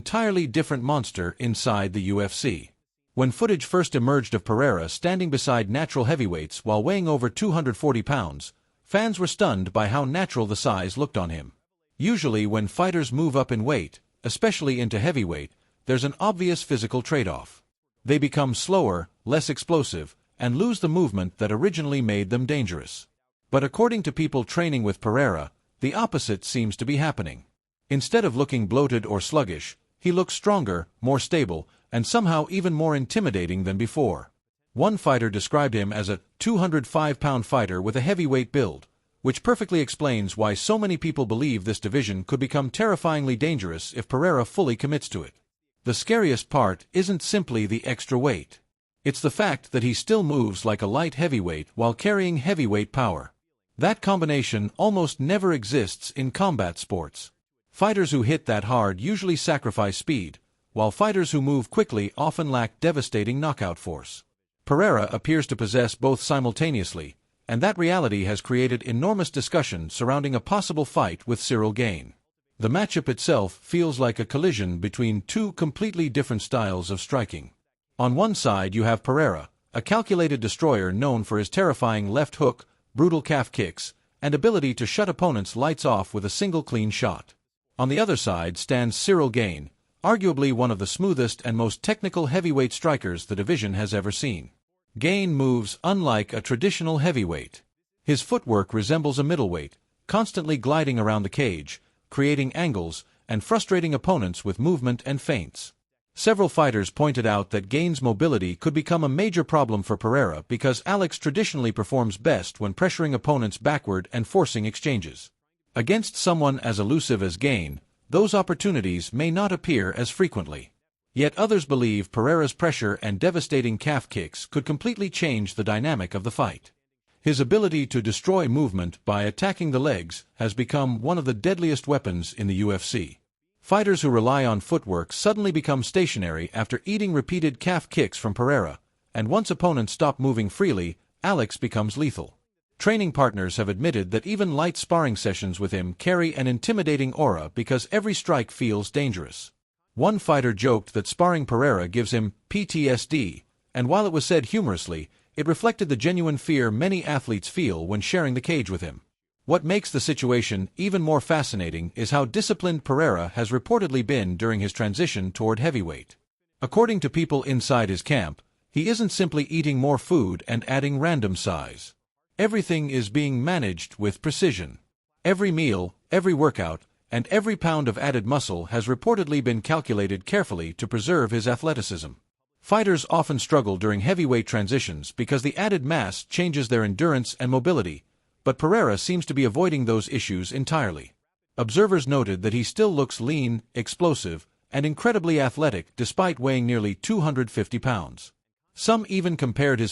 entirely different monster inside the UFC. When footage first emerged of Pereira standing beside natural heavyweights while weighing over 240 pounds, fans were stunned by how natural the size looked on him. Usually when fighters move up in weight, especially into heavyweight, there's an obvious physical trade-off. They become slower, less explosive, and lose the movement that originally made them dangerous. But according to people training with Pereira, the opposite seems to be happening. Instead of looking bloated or sluggish, he looks stronger, more stable, and somehow even more intimidating than before. One fighter described him as a 205-pound fighter with a heavyweight build, which perfectly explains why so many people believe this division could become terrifyingly dangerous if Pereira fully commits to it. The scariest part isn't simply the extra weight. It's the fact that he still moves like a light heavyweight while carrying heavyweight power. That combination almost never exists in combat sports. Fighters who hit that hard usually sacrifice speed, while fighters who move quickly often lack devastating knockout force. Pereira appears to possess both simultaneously, and that reality has created enormous discussion surrounding a possible fight with Ciryl Gane. The matchup itself feels like a collision between two completely different styles of striking. On one side you have Pereira, a calculated destroyer known for his terrifying left hook, brutal calf kicks, and ability to shut opponents' lights off with a single clean shot. On the other side stands Ciryl Gane, arguably one of the smoothest and most technical heavyweight strikers the division has ever seen. Gane moves unlike a traditional heavyweight. His footwork resembles a middleweight, constantly gliding around the cage, creating angles, and frustrating opponents with movement and feints. Several fighters pointed out that Gane's mobility could become a major problem for Pereira because Alex traditionally performs best when pressuring opponents backward and forcing exchanges. Against someone as elusive as Gane, those opportunities may not appear as frequently. Yet others believe Pereira's pressure and devastating calf kicks could completely change the dynamic of the fight. His ability to destroy movement by attacking the legs has become one of the deadliest weapons in the UFC. Fighters who rely on footwork suddenly become stationary after eating repeated calf kicks from Pereira, and once opponents stop moving freely, Alex becomes lethal. Training partners have admitted that even light sparring sessions with him carry an intimidating aura because every strike feels dangerous. One fighter joked that sparring Pereira gives him PTSD, and while it was said humorously, it reflected the genuine fear many athletes feel when sharing the cage with him. What makes the situation even more fascinating is how disciplined Pereira has reportedly been during his transition toward heavyweight. According to people inside his camp, he isn't simply eating more food and adding random size. Everything is being managed with precision. Every meal, every workout, and every pound of added muscle has reportedly been calculated carefully to preserve his athleticism. Fighters often struggle during heavyweight transitions because the added mass changes their endurance and mobility, but Pereira seems to be avoiding those issues entirely. Observers noted that he still looks lean, explosive, and incredibly athletic despite weighing nearly 250 pounds. Some even compared his